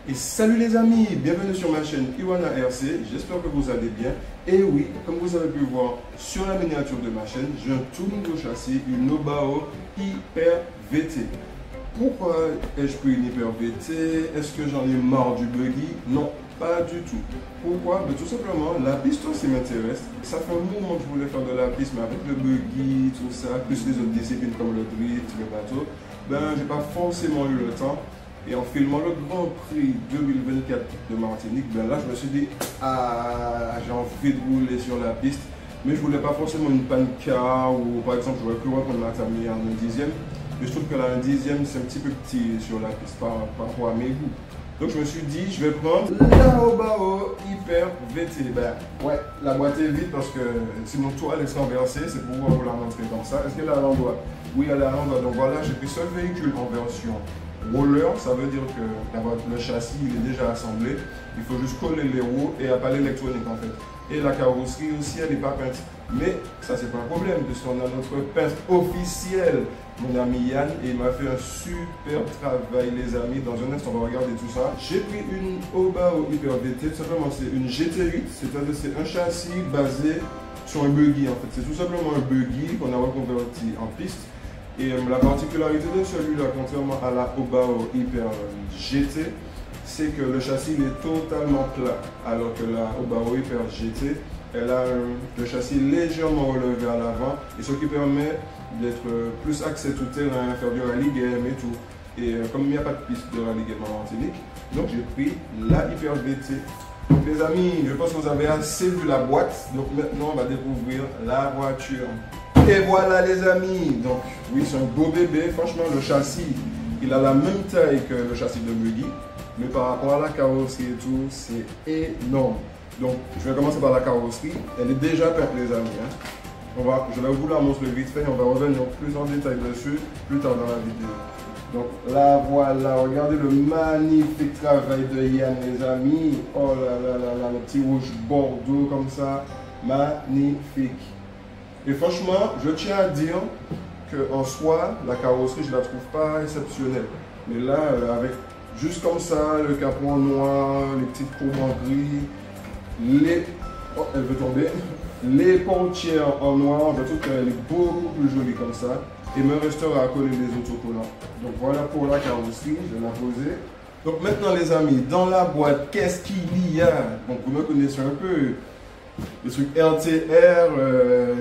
Et salut les amis, bienvenue sur ma chaîne Iwana RC, j'espère que vous allez bien. Et oui, comme vous avez pu voir sur la miniature de ma chaîne, j'ai un tout nouveau châssis, une Obao Hyper VT. Pourquoi ai-je pris une Hyper VT? Est-ce que j'en ai marre du buggy? Non, pas du tout. Pourquoi? Tout simplement, la piste aussi m'intéresse. Ça fait un moment que je voulais faire de la piste, mais avec le buggy, tout ça, plus les autres disciplines comme le drift, le bateau, j'ai pas forcément eu le temps. Et en filmant le Grand Prix 2024 de Martinique, là je me suis dit, j'ai envie de rouler sur la piste, mais je voulais pas forcément une pancar ou par exemple j'aurais pu reprendre ma Tamiya en un dixième, mais je trouve que là un dixième c'est un petit peu petit sur la piste par rapport à mes goûts. Donc je me suis dit, je vais prendre la Obao Hyper VT. Ouais, la boîte est vide parce que sinon tout elle est renversée, c'est pour vous la montrer comme ça. Est-ce qu'elle est à l'endroit? Oui, elle est à l'endroit. Donc voilà, j'ai pris ce véhicule en version roller, ça veut dire que le châssis il est déjà assemblé, il faut juste coller les roues et pas l'électronique en fait. Et la carrosserie aussi elle n'est pas peinte, mais ça c'est pas un problème puisqu'on a notre peintre officiel, mon ami Yann, et il m'a fait un super travail les amis. Dans un instant on va regarder tout ça. J'ai pris une Obao Hyper VT, tout simplement c'est une GT8, c'est-à-dire c'est un châssis basé sur un buggy en fait, c'est tout simplement un buggy qu'on a reconverti en piste. Et la particularité de celui-là, contrairement à la Obao Hyper GT, c'est que le châssis il est totalement plat, alors que la Obao Hyper GT, elle a le châssis légèrement relevé à l'avant, et ce qui permet d'être plus axé tout terrain, faire du rallye game et tout. Et comme il n'y a pas de piste de rallye game en Martinique, donc j'ai pris la Hyper VT. Donc les amis, je pense que vous avez assez vu la boîte, donc maintenant on va découvrir la voiture. Et voilà les amis, donc oui c'est un beau bébé, franchement le châssis il a la même taille que le châssis de buggy, mais par rapport à la carrosserie et tout c'est énorme. Donc je vais commencer par la carrosserie, elle est déjà peinte les amis. Je vais vous la montrer vite fait et on va revenir plus en détail dessus plus tard dans la vidéo. Donc là voilà, regardez le magnifique travail de Yann les amis, oh là là là là, le petit rouge bordeaux comme ça, magnifique. Et franchement, je tiens à dire qu'en soi, la carrosserie, je ne la trouve pas exceptionnelle. Mais là, avec juste comme ça, le capot en noir, les petites courbes en gris, oh, elle veut tomber. Les portières en noir, je trouve qu'elle est beaucoup plus jolie comme ça. Et me restera à coller les autocollants. Donc voilà pour la carrosserie, je vais la poser. Donc maintenant les amis, dans la boîte, qu'est-ce qu'il y a? Donc vous me connaissez un peu. Le truc RTR,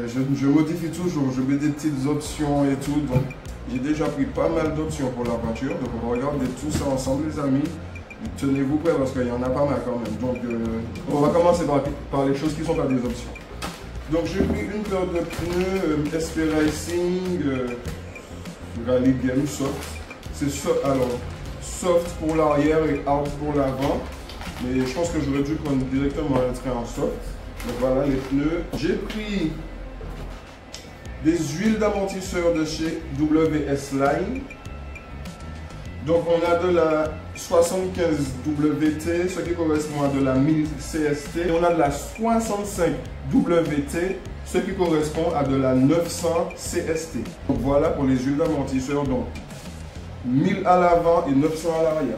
je modifie toujours, je mets des petites options et tout, donc j'ai déjà pris pas mal d'options pour la voiture, donc on va regarder tout ça ensemble les amis. Tenez-vous prêts parce qu'il y en a pas mal quand même, donc on va commencer par les choses qui ne sont pas des options. Donc j'ai pris une paire de pneus SP Racing Rally Game Soft, c'est soft pour l'arrière et hard pour l'avant, mais je pense que j'aurais dû prendre directement un train en soft. Donc voilà les pneus. J'ai pris des huiles d'amortisseur de chez WS Line. Donc on a de la 75 WT, ce qui correspond à de la 1000 CST. Et on a de la 65 WT, ce qui correspond à de la 900 CST. Donc voilà pour les huiles d'amortisseur. Donc 1000 à l'avant et 900 à l'arrière.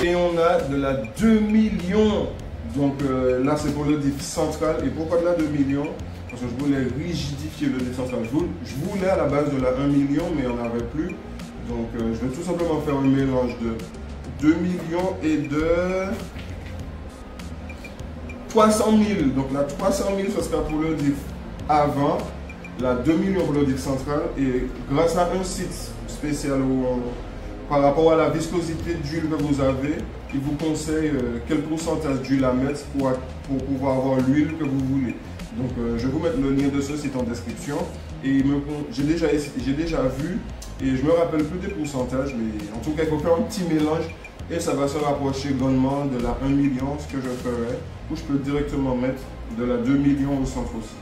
Et on a de la 2 millions. Donc là c'est pour le diff central. Et pourquoi de la 2 millions? Parce que je voulais rigidifier le diff central. Je voulais à la base de la 1 million mais il n'y en avait plus. Donc je vais tout simplement faire un mélange de 2 millions et de 300 000. Donc la 300 000 ce sera pour le diff avant. La 2 millions pour le diff central. Et grâce à un site spécial par rapport à la viscosité d'huile que vous avez, il vous conseille quel pourcentage d'huile à mettre pour pouvoir avoir l'huile que vous voulez. Donc je vais vous mettre le lien de ce site en description. Et j'ai déjà vu et je me rappelle plus des pourcentages, mais en tout cas il faut faire un petit mélange et ça va se rapprocher grandement de la 1 million, ce que je ferai, où je peux directement mettre de la 2 millions au centre aussi.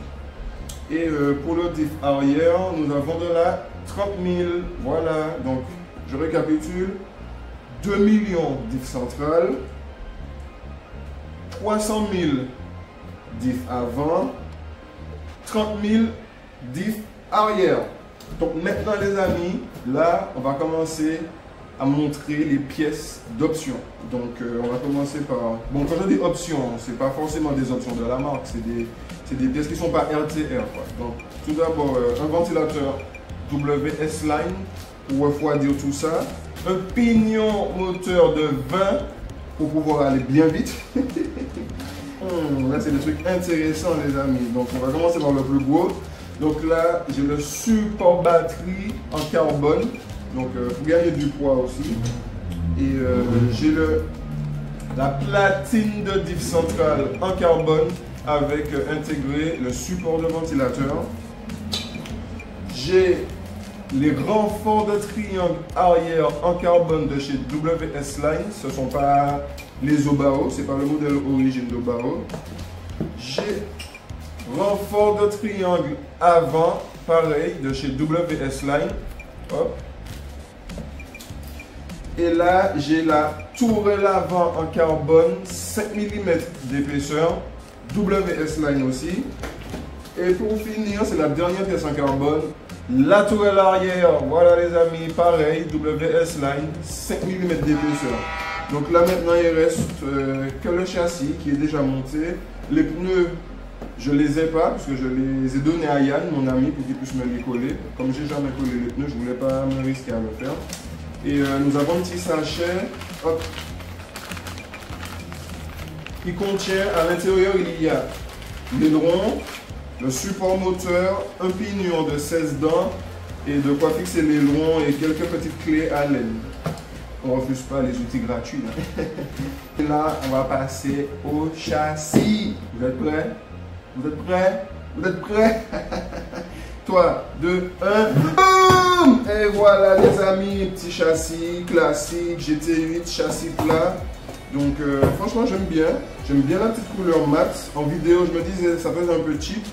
Et pour le diff arrière, nous avons de la 30 000, voilà, donc je récapitule, 2 millions diff central, 300 000 diff avant, 30 000 diff arrière. Donc maintenant les amis, là on va commencer à montrer les pièces d'options. Donc on va commencer par... Bon, quand je dis options, c'est pas forcément des options de la marque, c'est des pièces qui sont pas RTR, quoi. Donc tout d'abord, un ventilateur WS Line pour refroidir tout ça. Un pignon moteur de 20 pour pouvoir aller bien vite. Là, c'est des trucs intéressants, les amis. Donc on va commencer par le plus gros. Donc là, j'ai le support batterie en carbone. Donc pour gagner du poids aussi. Et j'ai la platine de diff centrale en carbone avec intégré le support de ventilateur. J'ai les renforts de triangle arrière en carbone de chez WS Line. Ce ne sont pas les Obao, c'est pas le modèle origine d'Obao. J'ai renfort de triangle avant, pareil, de chez WS Line. Hop. Et là, j'ai la tourelle avant en carbone, 5 mm d'épaisseur, WS Line aussi. Et pour finir, c'est la dernière pièce en carbone, la tourelle arrière. Voilà les amis, pareil, WS Line, 5 mm d'épaisseur. Donc là maintenant, il reste que le châssis qui est déjà monté. Les pneus, je ne les ai pas parce que je les ai donnés à Yann, mon ami, pour qu'il puisse me les coller. Comme j'ai jamais collé les pneus, je ne voulais pas me risquer à le faire. Et nous avons un petit sachet, hop, qui contient, à l'intérieur, il y a l'aileron, le support moteur, un pignon de 16 dents et de quoi fixer l'aileron et quelques petites clés à laine. On ne refuse pas les outils gratuits. Et là, on va passer au châssis. Vous êtes prêts? Vous êtes prêts? Vous êtes prêts? 3, 2, 1. Boum! Et voilà les amis, petit châssis classique, GT8, châssis plat. Donc franchement j'aime bien la petite couleur mat. En vidéo je me disais ça faisait un peu cheap,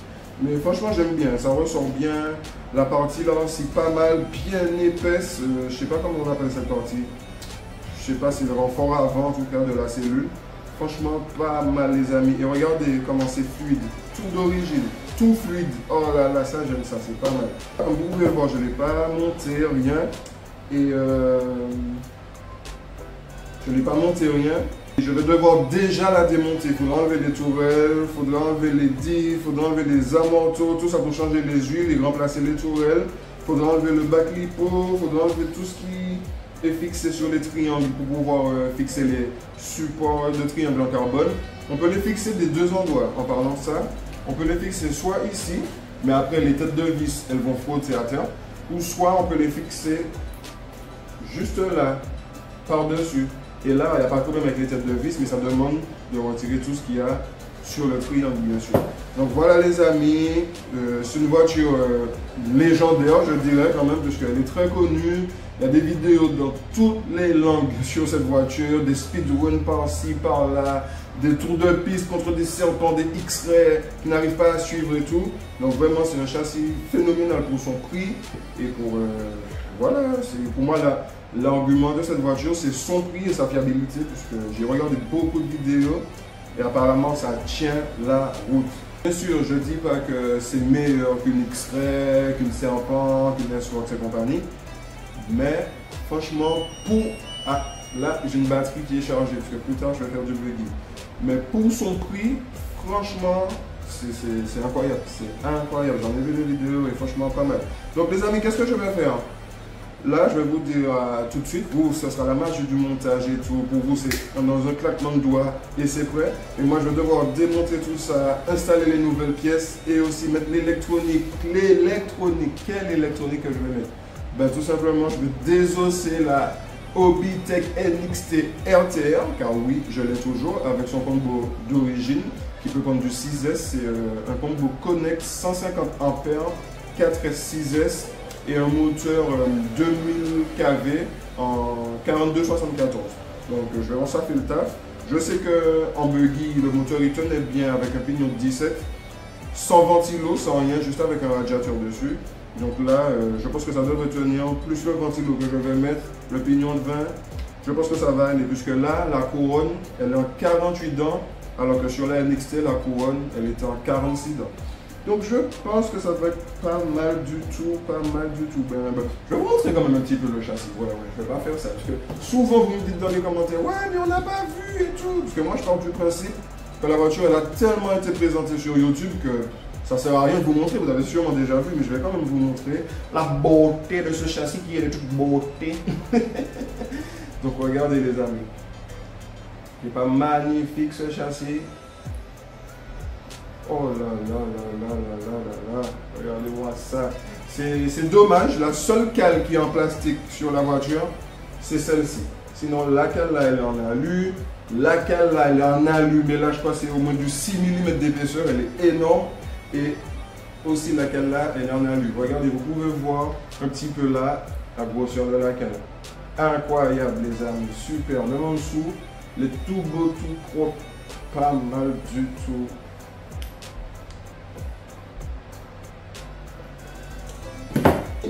mais franchement j'aime bien, ça ressort bien. La partie là aussi pas mal, bien épaisse, je sais pas comment on appelle cette partie. Je sais pas si le renfort avant en tout cas de la cellule. Franchement pas mal les amis. Et regardez comment c'est fluide, tout d'origine. Tout fluide. Oh là là, ça j'aime ça, c'est pas mal. Comme vous pouvez voir, je ne l'ai pas monté, rien. Et je n'ai pas monté rien. Et je vais devoir déjà la démonter. Il faudra enlever les tourelles, il faudra enlever les diffs, il faudra enlever les amortos, tout ça pour changer les huiles et remplacer les tourelles. Il faudra enlever le bac lipo, il faudra enlever tout ce qui est fixé sur les triangles pour pouvoir fixer les supports de triangle en carbone. On peut les fixer des deux endroits en parlant de ça. On peut les fixer soit ici, mais après les têtes de vis, elles vont frotter à terre, ou soit on peut les fixer juste là, par-dessus. Et là, il n'y a pas de problème avec les têtes de vis, mais ça demande de retirer tout ce qu'il y a sur le triangle, bien sûr. Donc voilà les amis, c'est une voiture légendaire, je dirais quand même, parce qu'elle est très connue. Il y a des vidéos dans toutes les langues sur cette voiture, des speedruns par-ci, par-là, des tours de piste contre des serpents, des X-Ray qui n'arrivent pas à suivre et tout. Donc vraiment, c'est un châssis phénoménal pour son prix. Et pour, voilà, pour moi, l'argument de cette voiture, c'est son prix et sa fiabilité, puisque j'ai regardé beaucoup de vidéos et apparemment, ça tient la route. Bien sûr, je ne dis pas que c'est meilleur qu'une X-Ray, qu'une Serpent, qu'une S-Works et compagnie. Mais franchement, là j'ai une batterie qui est chargée parce que plus tard je vais faire du buggy. Mais pour son prix, franchement, c'est incroyable. C'est incroyable. J'en ai vu des vidéos et franchement pas mal. Donc les amis, qu'est-ce que je vais faire? Là, je vais vous dire tout de suite, vous, ce sera la magie du montage et tout. Pour vous, c'est dans un claquement de doigts et c'est prêt. Et moi, je vais devoir démonter tout ça, installer les nouvelles pièces et aussi mettre l'électronique. L'électronique, quelle électronique que je vais mettre? Ben, tout simplement, je vais désosser la Hobbytech NXT RTR, car oui, je l'ai toujours, avec son combo d'origine, qui peut prendre du 6S. C'est un combo Connect 150 Ampères, 4S6S et un moteur 2000 kV en 4274. Donc, je vais voir ça fait le taf. Je sais qu'en buggy, le moteur il tenait bien avec un pignon de 17, sans ventilo, sans rien, juste avec un radiateur dessus. Donc là, je pense que ça devrait tenir, plus le ventilo que je vais mettre, le pignon de 20, je pense que ça va aller, puisque là, la couronne, elle est en 48 dents, alors que sur la NXT, la couronne, elle était en 46 dents. Donc je pense que ça va être pas mal du tout, pas mal du tout. Ben, je vais vous montrer quand même un petit peu le châssis. Ouais, je vais pas faire ça. Parce que souvent vous me dites dans les commentaires, ouais, mais on n'a pas vu et tout. Parce que moi je pars du principe que la voiture elle a tellement été présentée sur YouTube que ça sert à rien de vous montrer. Vous avez sûrement déjà vu, mais je vais quand même vous montrer la beauté de ce châssis qui est de toute beauté. Donc regardez les amis. Il n'est pas magnifique ce châssis. Oh là là là là là là là là. Regardez-moi ça. C'est dommage, la seule cale qui est en plastique sur la voiture, c'est celle-ci. Sinon la cale là, elle est en alu. La cale là, elle est en alu, mais là je crois que c'est au moins du 6 mm d'épaisseur. Elle est énorme. Et aussi la cale là, elle est en alu. Regardez, vous pouvez voir un petit peu là la grosseur de la cale. Incroyable les amis, super. Même en dessous, les tout beau, tout propre, pas mal du tout.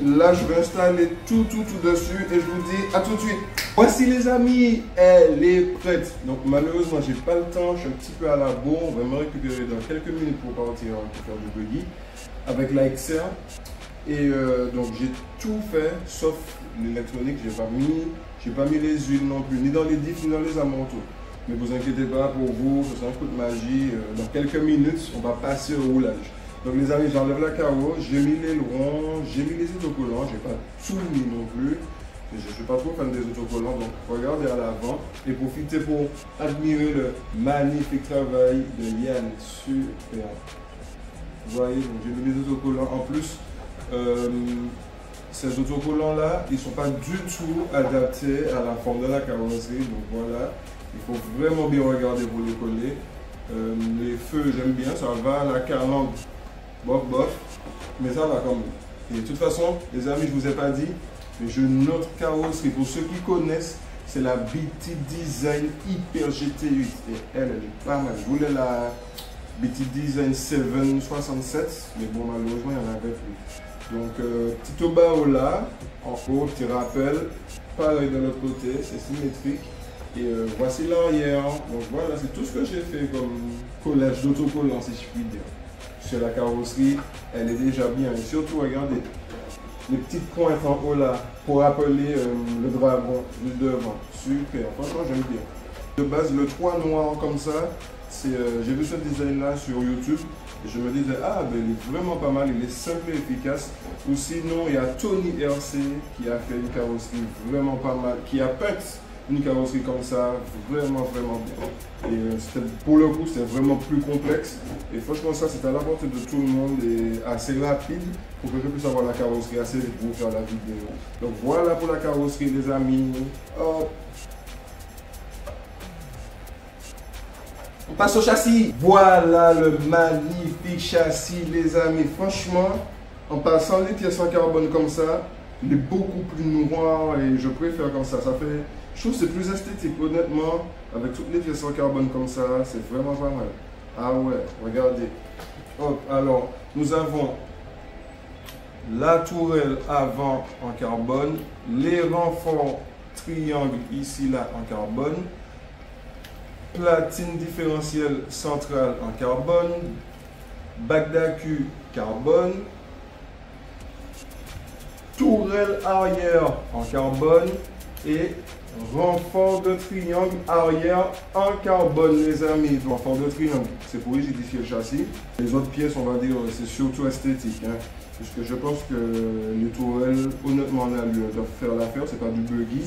Là, je vais installer tout dessus et je vous dis à tout de suite. Voici les amis, elle est prête. Donc malheureusement, j'ai pas le temps, je suis un petit peu à la bourre. On va me récupérer dans quelques minutes pour partir pour faire du buggy avec la XR. Et donc j'ai tout fait sauf l'électronique. J'ai pas mis les huiles non plus, ni dans les diffs ni dans les amanteaux. Mais vous inquiétez pas, pour vous, ce sera un coup de magie. Dans quelques minutes, on va passer au roulage. Donc les amis, j'enlève la carreau, j'ai mis l'aileron, j'ai mis les autocollants, j'ai pas tout mis non plus. Je ne suis pas trop fan des autocollants, donc regardez à l'avant et profitez pour admirer le magnifique travail de Yann. Super. Vous voyez, j'ai mis les autocollants. En plus, ces autocollants là, ils ne sont pas du tout adaptés à la forme de la carrosserie. Donc voilà, il faut vraiment bien regarder pour les coller. Les feux, j'aime bien, ça va, la calandre. Bof, bof, mais ça va quand même. Et de toute façon, les amis, je ne vous ai pas dit, mais j'ai une autre carrosserie. Pour ceux qui connaissent, c'est la BT Design Hyper GT8. Et elle est pas mal. Je voulais la BT Design 767, mais bon, malheureusement, il n'y en avait plus. Donc, petit obao là, en haut, petit rappel. Pareil de l'autre côté, c'est symétrique. Et voici l'arrière. Donc voilà, c'est tout ce que j'ai fait comme collage d'autocollant, si je puis dire. Sur la carrosserie, elle est déjà bien. Et surtout, regardez, les petites pointes en haut là, pour rappeler le dragon du devant. Super, franchement, j'aime bien. De base, le toit noir comme ça, j'ai vu ce design là sur YouTube. Et je me disais, ah, ben, il est vraiment pas mal, il est simple et efficace. Ou sinon, il y a Tony RC qui a fait une carrosserie vraiment pas mal, qui a peint une carrosserie comme ça, vraiment bien. Et pour le coup, c'est vraiment plus complexe. Et franchement, ça, c'est à la portée de tout le monde et assez rapide pour que je puisse avoir la carrosserie assez vite pour faire la vidéo. Donc voilà pour la carrosserie, les amis. Hop. On passe au châssis. Voilà le magnifique châssis, les amis. Franchement, en passant les pièces en carbone comme ça, il est beaucoup plus noir et je préfère comme ça. Je trouve que c'est plus esthétique, honnêtement, avec toutes les pièces en carbone comme ça, c'est vraiment pas mal. Ah ouais, regardez. Hop, alors, nous avons la tourelle avant en carbone, les renforts triangles ici, là, en carbone, platine différentielle centrale en carbone, bac d'accu carbone, tourelle arrière en carbone et renfort de triangle arrière en carbone, les amis. Renfort de triangle, c'est pour rigidifier le châssis. Les autres pièces, on va dire, c'est surtout esthétique. Hein, puisque je pense que les tourelles, honnêtement, on a lieu de faire l'affaire. C'est pas du buggy,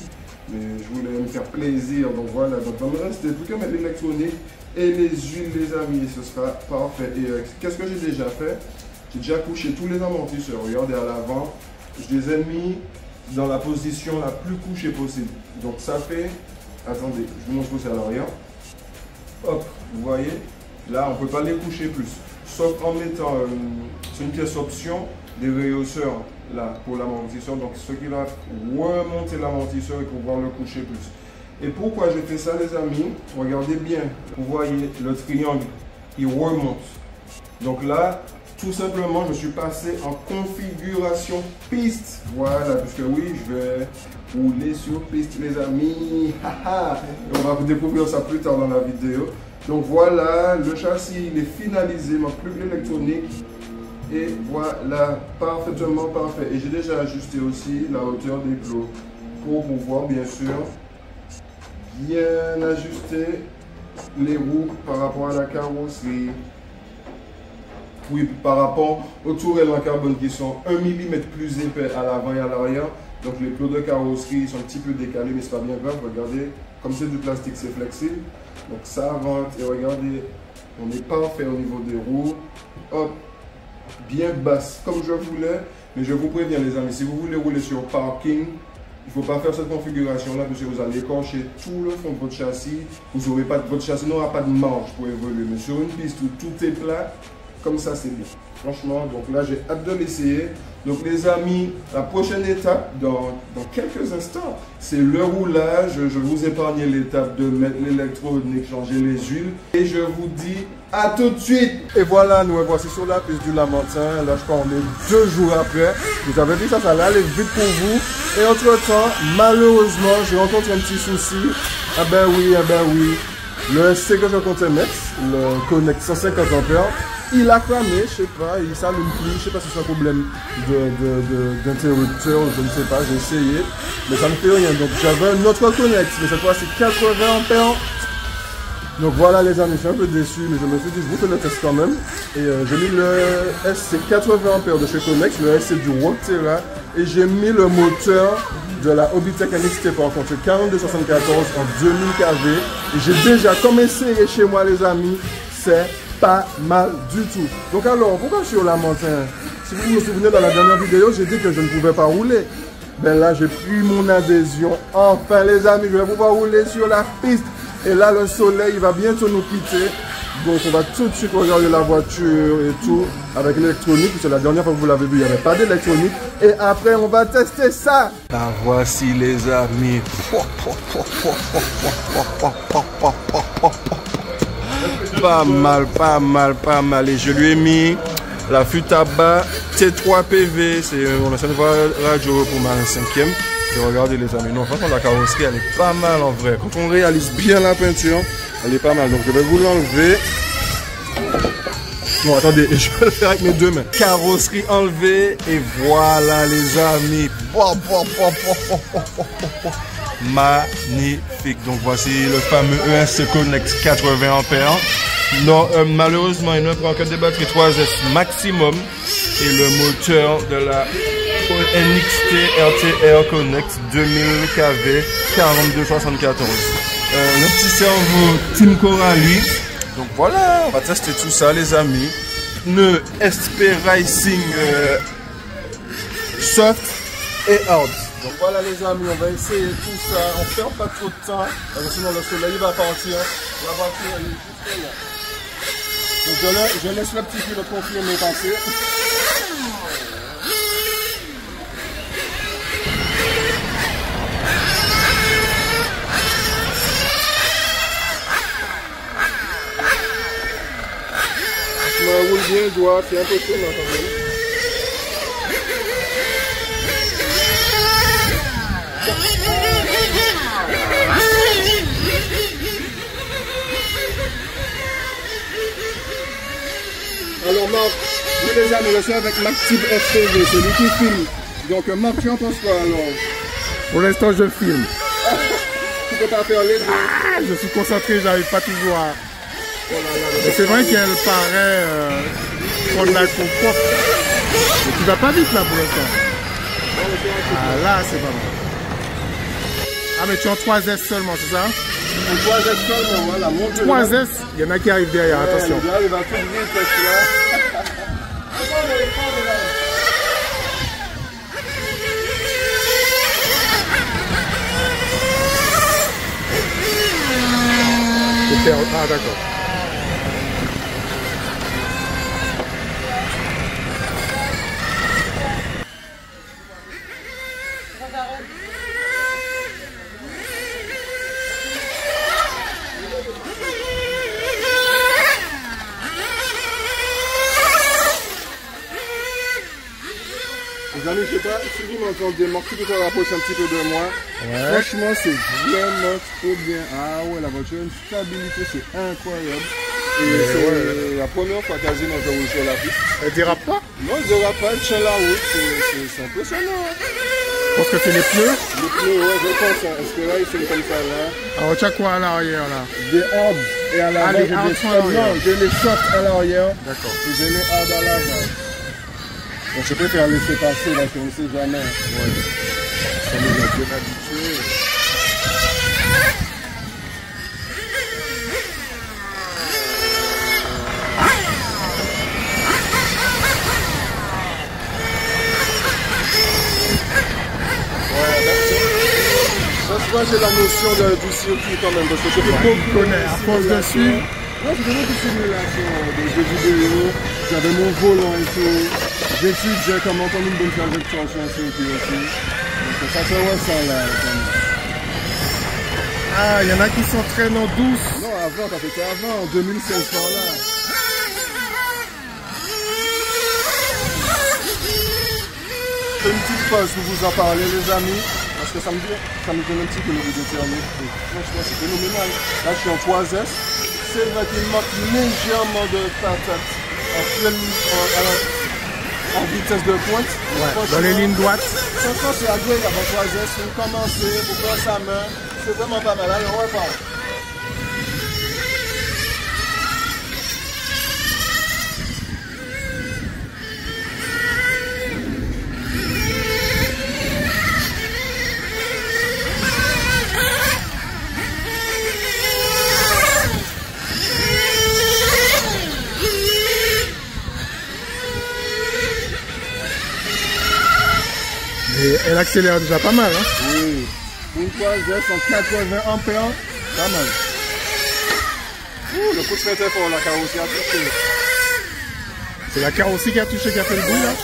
mais je voulais me faire plaisir. Donc voilà, donc il me reste plus qu'à mettre l'électronique et les huiles, les amis. Ce sera parfait. Et qu'est-ce que j'ai déjà fait? J'ai déjà couché tous les amortisseurs. Regardez à l'avant. Je les ai mis dans la position la plus couchée possible. Donc ça fait, attendez, je vous montre aussi à l'arrière. Hop, vous voyez, là on ne peut pas les coucher plus. Sauf en mettant, c'est une pièce option, des rehausseurs là pour l'amortisseur. Donc ce qui va remonter l'amortisseur et pouvoir le coucher plus. Et pourquoi j'ai fait ça, les amis? Regardez bien, vous voyez le triangle, il remonte. Donc là, tout simplement, je suis passé en configuration piste. Voilà, puisque oui, je vais rouler sur piste, les amis. On va vous découvrir ça plus tard dans la vidéo. Donc voilà, le châssis il est finalisé, il manque plus que l'électronique. Et voilà, parfaitement parfait. Et j'ai déjà ajusté aussi la hauteur des plots pour pouvoir bien sûr bien ajuster les roues par rapport à la carrosserie. Oui, par rapport aux tourelles en carbone qui sont 1 mm plus épais à l'avant et à l'arrière. Donc les plots de carrosserie sont un petit peu décalés, mais c'est pas bien grave. Regardez, comme c'est du plastique, c'est flexible. Donc ça rentre et regardez, on est parfait au niveau des roues. Hop, bien basse comme je voulais. Mais je vous préviens les amis, si vous voulez rouler sur parking, il ne faut pas faire cette configuration-là parce que vous allez écorcher tout le fond de votre châssis. Votre châssis n'aura pas de marge pour évoluer. Mais sur une piste où tout est plat, comme ça c'est bien. Franchement, donc là j'ai hâte de l'essayer. Donc les amis, la prochaine étape dans quelques instants, c'est le roulage. Je vous épargne l'étape de mettre l'électronique, changer les huiles. Et je vous dis à tout de suite. Et voilà, nous voici sur la piste du Lamentin. Là je crois qu'on est 2 jours après. Vous avez dit ça allait aller vite pour vous. Et entre temps, malheureusement, j'ai rencontré un petit souci. Ah ben oui. Le SC que je comptais mettre, le Connect 150 ampères, il a cramé, je sais pas, il s'allume plus, je sais pas si c'est un problème d'interrupteur, je ne sais pas, j'ai essayé, mais ça ne fait rien. Donc j'avais un autre Connect, mais cette fois c'est 80 ampères. Donc voilà les amis, je suis un peu déçu, mais je me suis dit je vous fais le test quand même. Et j'ai mis le SC 80 ampères de chez Connect, le SC du Rockterra, et j'ai mis le moteur de la Hobbytech NXT par contre 4274 en 2000 kV. Et j'ai déjà comme essayé chez moi les amis, c'est pas mal du tout. Donc alors, pourquoi sur la montagne? Si vous vous souvenez dans la dernière vidéo, j'ai dit que je ne pouvais pas rouler. Ben là, j'ai pris mon adhésion. Enfin les amis, je vais pouvoir rouler sur la piste. Et là, le soleil, il va bientôt nous quitter. Donc on va tout de suite regarder la voiture et tout avec l'électronique. C'est la dernière fois que vous l'avez vu, il n'y avait pas d'électronique. Et après, on va tester ça. La voici les amis. Pas mal. Et je lui ai mis la Futaba T3PV. C'est mon ancienne radio pour ma 5e. Et regardez les amis. Non, franchement, la carrosserie, elle est pas mal en vrai. Quand on réalise bien la peinture, elle est pas mal. Donc je vais vous l'enlever. Non, attendez, je vais le faire avec mes 2 mains. Carrosserie enlevée. Et voilà les amis. Magnifique. Donc voici le fameux ESC Connect 80 ampères. Non, malheureusement, il ne prend que des batteries 3S maximum. Et le moteur de la NXT RTR Connect 2000 kV 4274. Le petit cerveau Team Coralie. Donc voilà, on va tester tout ça les amis. Pneu SP Racing soft et hard. Donc voilà les amis, on va essayer tout ça. On ne perd pas trop de temps, parce que sinon le soleil va partir. La voiture elle est juste là. Donc je laisse le petit pilote confirmer passer. Je me roule bien, je dois, c'est un peu chaud là quand même. Alors Marc, vous les amis, je suis avec Mactube FPV, c'est lui qui filme. Donc Marc, tu en penses quoi alors? Pour l'instant je filme. Tu peux pas faire les deux. Je suis concentré, j'arrive pas toujours à... C'est vrai qu'elle paraît prendre la compote. Mais tu vas pas vite là pour l'instant. Ah là c'est pas mal. Ah mais tu es en 3S seulement, c'est ça? En 3S seulement, voilà. 3S, il y en a qui arrivent derrière, attention. Là, il va tout vite, là. Ah d'accord. Les amis, je sais pas si vous m'entendez, Marc, tu peux te rapprocher un petit peu de moi. Ouais. Franchement, c'est vraiment trop bien. Ah ouais, la voiture a une stabilité, c'est incroyable. Et c'est la première fois quasiment que je roule sur la piste. Elle dérape pas? Non, je dérape pas, elle tient la route, c'est impressionnant. Parce que c'est les pneus? Les pneus, ouais, je pense, hein, parce que là, ils sont comme ça, là. Alors, tu as quoi à l'arrière, là? Des hard, et à l'avant, des j'ai hard des sont à soft, l'arrière. non, j'ai les soft à l'arrière, D'accord. et j'ai les hard à l'avant. Donc, je préfère laisser passer, là, qu'on ne sait jamais. Ouais. Ça nous a bien habitués. Moi j'ai la notion du circuit quand même, parce que je fais beaucoup à force de suivre. Ouais, j'ai fait beaucoup de simulations, des jeux vidéo, j'avais mon volant et tout. J'étudie comment prendre une bonne trajectoire sur un circuit aussi. Donc ça se ressent là. Ah, il y en a qui s'entraînent en douce. Non, avant, t'as fait ça avant, en 2500 là. Une petite pause pour vous en parler les amis. Parce que ça me donne un petit peu le goût de terminer. Franchement, c'est phénoménal. Là, je suis en 3S. C'est vrai qu'il manque légèrement de patate en vitesse de pointe. Ouais, dans les lignes droites. Franchement, c'est agréable en 3S. Pour commencer, pour faire sa main. C'est vraiment pas mal. Allez, on repart. Et elle accélère déjà pas mal, hein? Oui. Une fois, j'ai 180 ampères. Pas mal. Ouh, le coup de frein est fort, la carrosserie a touché. C'est la carrosserie qui a touché, qui a fait le bruit, là?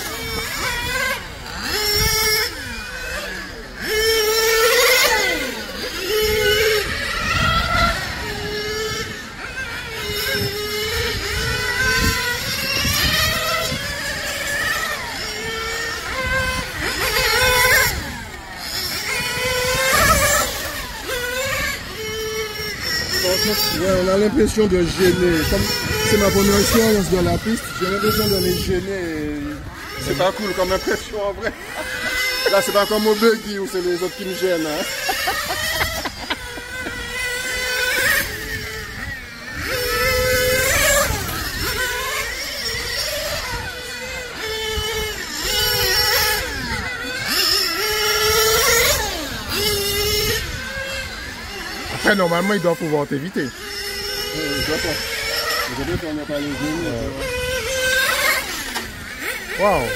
Ouais, on a l'impression de gêner. Comme c'est ma première expérience dans la piste, j'ai l'impression de les gêner. C'est pas cool comme impression en vrai. Là, c'est pas comme au buggy où c'est les autres qui me gênent. Hein. Après, normalement, ils doivent pouvoir t'éviter. Je dois pas. Je dois qu'on n'a pas les genoux. Waouh!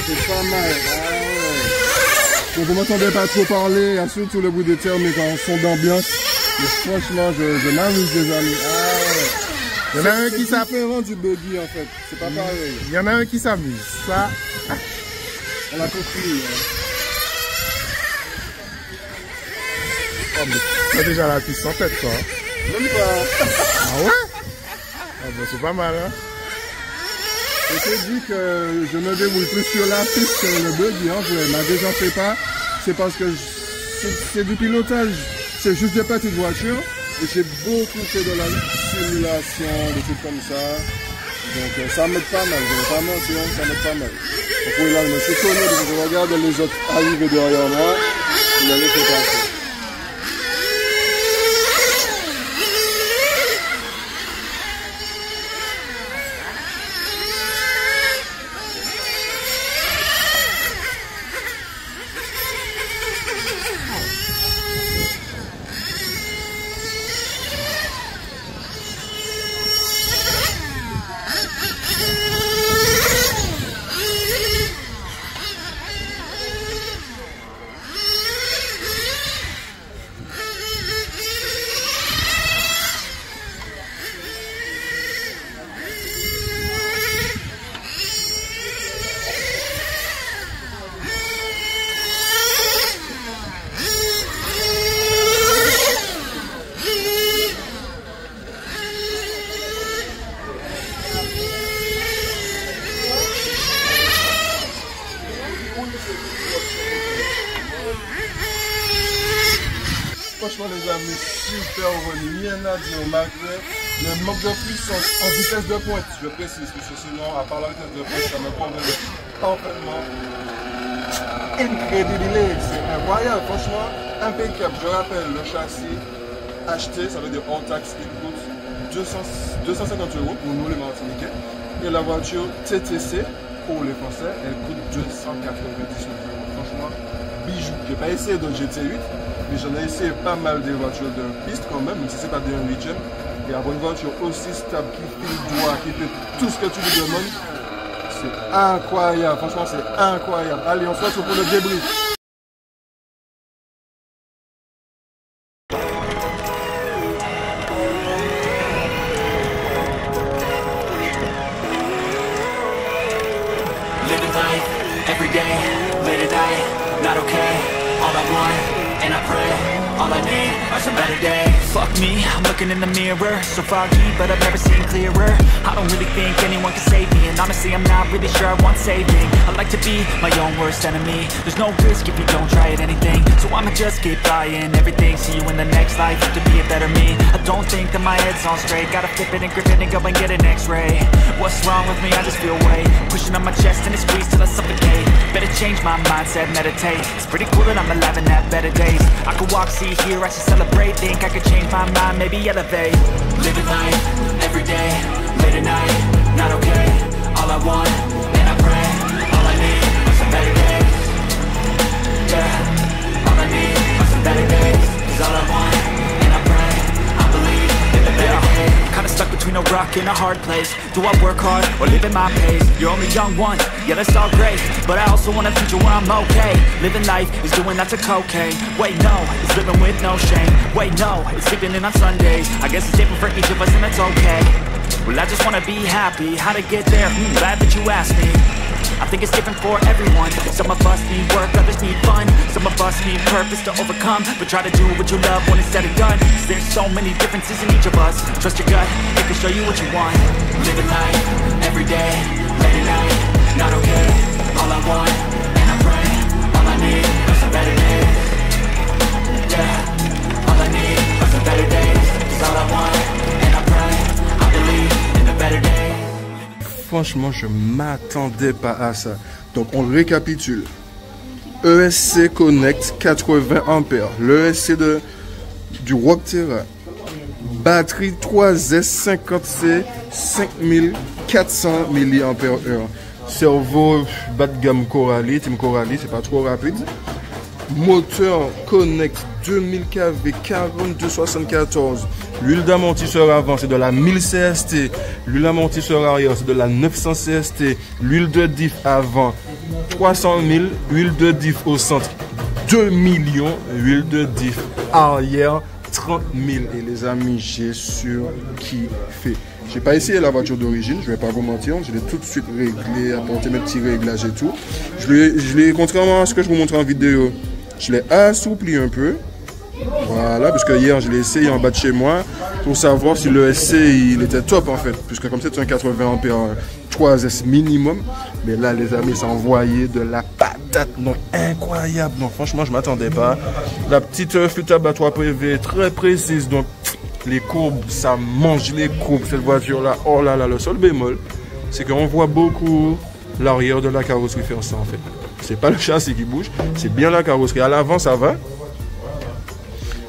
C'est pas mal. Ah ouais. Donc, je ne m'entendais pas trop parler, surtout le bout des termes, mais quand son d'ambiance. Mais franchement, je m'amuse, les amis. Ah ouais. Il y en a un qui s'amuse. C'est différent du buggy en fait. C'est pas pareil. Il y en a un qui s'amuse. Ça. On a compris. Hein. Oh, mais t'as déjà la piste en tête, toi. Même pas. Ah ouais? Ah ben, c'est pas mal, hein? Je t'ai dit que je me déroule plus sur la piste que le buggy, hein, je m'en déjà fait pas. C'est parce que c'est du pilotage, c'est juste des petites voitures. Et j'ai beaucoup fait de la simulation, des trucs comme ça. Donc ça m'aide pas mal, je vais pas mentir, ça m'aide pas mal. Donc oui, là, je me suis connu, je regarde les autres arriver derrière moi. Je me laisse passer. franchement les amis, super rien à dire malgré le manque de puissance en vitesse de pointe, je précise, parce que sinon, à part la vitesse de pointe, ça me convient parfaitement incroyable, c'est incroyable, franchement, impeccable. Je rappelle, le châssis acheté, ça veut dire hors taxe, il coûte 250 € pour nous les Martiniquais, et la voiture TTC, pour les Français, elle coûte 299 €. Franchement, bijou. J'ai pas essayé de GT8, mais j'en ai essayé pas mal des voitures de piste quand même si c'est pas des 1/8e. Et avoir une voiture aussi stable, qui file droit, qui fait tout ce que tu lui demandes, c'est incroyable. Franchement, c'est incroyable. Allez, on se retrouve pour le débrief. Living life, every day, late at night, not okay. All I want, and I pray, all I need are some better days. Fuck me, I'm looking in the mirror, so foggy, but I've never seen clearer. I don't really think anyone can save me, and honestly I'm not really sure I want saving. I like to be my own worst enemy. There's no risk if you don't try at anything, so I'ma just keep buying everything. See you in the next life, have to be a better me. I don't think that my head's on straight, gotta flip it and grip it and go and get an x-ray. What's wrong with me? I just feel weight pushing on my chest and it squeezes till I suffocate. Better change my mindset, meditate. It's pretty cool that I'm alive and have better days. I could walk, see, hear, I should celebrate. Think I could change my mind, maybe elevate. Living life, every day, late at night, not okay. All I want, and I pray, all I need are some better days. Yeah, all I need are some better days. Cause all I want, and I pray, I believe in the better days. Kinda stuck between a rock and a hard place. Do I work hard or live at my pace? You're only young once, yeah that's all great, but I also want a future where I'm okay. Living life is doing lots of cocaine. Wait no, it's living with no shame. Wait no, it's sleeping in on Sundays. I guess it's different for each of us and that's okay. Well I just wanna be happy, how to get there? Glad that you asked me. I think it's different for everyone. Some of us need work, others need fun. Some of us need purpose to overcome, but try to do what you love when it's said and done. Cause there's so many differences in each of us. Trust your gut, it can show you what you want. Living life, every day, late at night, not okay. All I want, and I pray, all I need are some better days. Yeah, all I need are some better days. Cause all I want, and I pray, I believe in the better days. Franchement, je m'attendais pas à ça. Donc, on le récapitule. ESC Connect 80 ampères. L'ESC du Rock Terra. Batterie 3S50C 5400 mAh. Cerveau bas de gamme Coralie, Team Coralie, c'est pas trop rapide. Moteur Connect 2000 kV 4274. L'huile d'amortisseur avant c'est de la 1000 CST. L'huile d'amortisseur arrière c'est de la 900 CST. L'huile de diff avant 300 000. Huile de diff au centre 2 millions. Huile de diff arrière 30 000. Et les amis, j'ai surkiffé. J'ai pas essayé la voiture d'origine, je vais pas vous mentir. Je l'ai tout de suite réglé, apporté mes petits réglages et tout. Je l'ai, contrairement à ce que je vous montre en vidéo, je l'ai assoupli un peu. Voilà, parce que hier je l'ai essayé en bas de chez moi pour savoir si le SC il était top en fait. Puisque comme c'est un 80 ampères 3S minimum. Mais là les amis, ça envoyait de la patate. Donc incroyable. Donc franchement je m'attendais pas. La petite flûte à battoir privée très précise. Donc les courbes, ça mange les courbes cette voiture là. Oh là là, le seul bémol, c'est qu'on voit beaucoup l'arrière de la carrosserie faire ça en fait. C'est pas le châssis qui bouge, c'est bien la carrosserie. À l'avant ça va.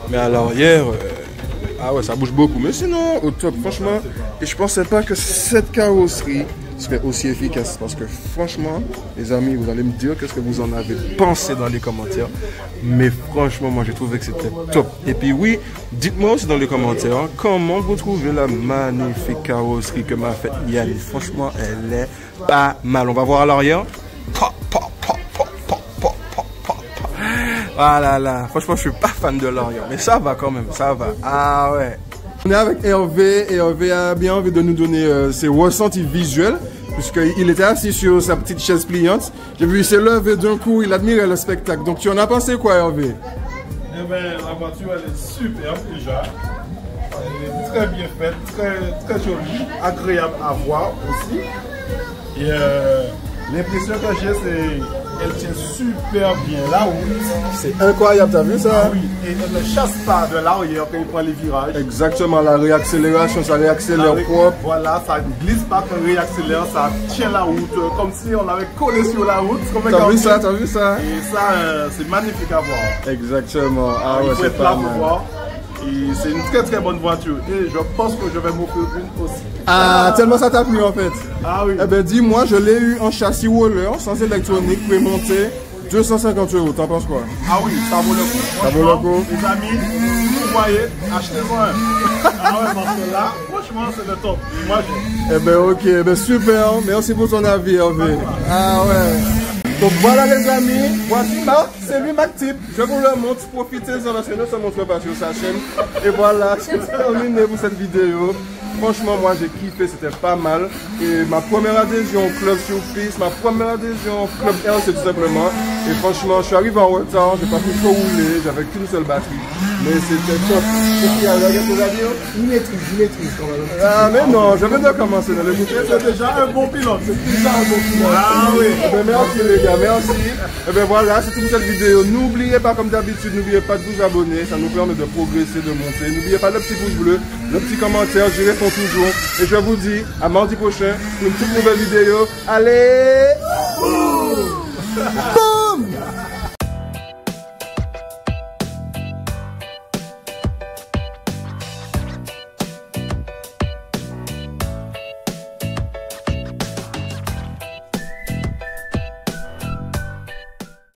Mais à l'arrière, ah ouais, ça bouge beaucoup. Mais sinon, au top, franchement. Et je pensais pas que cette carrosserie serait aussi efficace. Parce que franchement, les amis, vous allez me dire qu'est-ce que vous en avez pensé dans les commentaires. Mais franchement, moi, j'ai trouvé que c'était top. Et puis oui, dites-moi aussi dans les commentaires comment vous trouvez la magnifique carrosserie que m'a faite Yann. Franchement, elle est pas mal. On va voir à l'arrière. Ah là là, franchement je suis pas fan de l'arrière, mais ça va quand même, ça va. Ah ouais. On est avec Hervé et Hervé a bien envie de nous donner ses ressentis visuels, puisqu'il était assis sur sa petite chaise pliante. J'ai vu il s'est levé d'un coup, il admirait le spectacle. Donc tu en as pensé quoi Hervé? Eh bien la voiture elle est superbe déjà. Elle est très bien faite, très jolie, agréable à voir aussi. Et l'impression que j'ai c'est elle tient super bien la route. C'est incroyable, t'as vu ça? Oui, et elle ne chasse pas de l'arrière quand il prend les virages. Exactement, la réaccélération, ça réaccélère propre. Voilà, ça ne glisse pas quand il réaccélère, ça tient la route comme si on l'avait collé sur la route. T'as vu ça, t'as vu ça? Et ça, c'est magnifique à voir. Exactement, ah ouais, Il faut c'est être pas là pour mal. voir. Et c'est une très très bonne voiture. Et je pense que je vais m'offrir une aussi. Ah, tellement ça t'a plu en fait. Ah oui. Eh ben dis-moi, je l'ai eu en châssis roller, sans électronique, prémonté, 250 €. T'en penses quoi? Ah oui, ça vaut le coup. Ça vaut le coup. Les amis, vous voyez, achetez-en un. Ah ouais, parce que là, franchement, c'est le top. Moi, j'ai. Eh ben ok, ben super, merci pour ton avis Hervé. Ah ouais. Donc voilà les amis, voici Marc, c'est lui MacTip. Je vous le montre, profitez-en parce que nous ne se montre pas sur sa chaîne. Et voilà, c'est terminé pour cette vidéo. Franchement, moi j'ai kiffé, c'était pas mal. Et ma première adhésion au Club Surprise, ma première adhésion au Club RC tout simplement. Et franchement, je suis arrivé en retard, j'ai pas pu trop rouler, j'avais qu'une seule batterie. Mais c'était top. Qu'est-ce qu'il y a là, qu'est-ce que vous avez dit? Il maîtrise quand même. Ah mais non, je viens de commencer dans le goûter. C'est déjà un bon pilote. C'est déjà un bon pilote. Ah oui. Eh ben, merci les gars, merci. Et ben voilà, c'est tout pour cette vidéo. N'oubliez pas comme d'habitude, n'oubliez pas de vous abonner, ça nous permet de progresser, de monter. N'oubliez pas le petit pouce bleu, le petit commentaire, j'y réponds toujours. Et je vous dis à mardi prochain pour une toute nouvelle vidéo. Allez!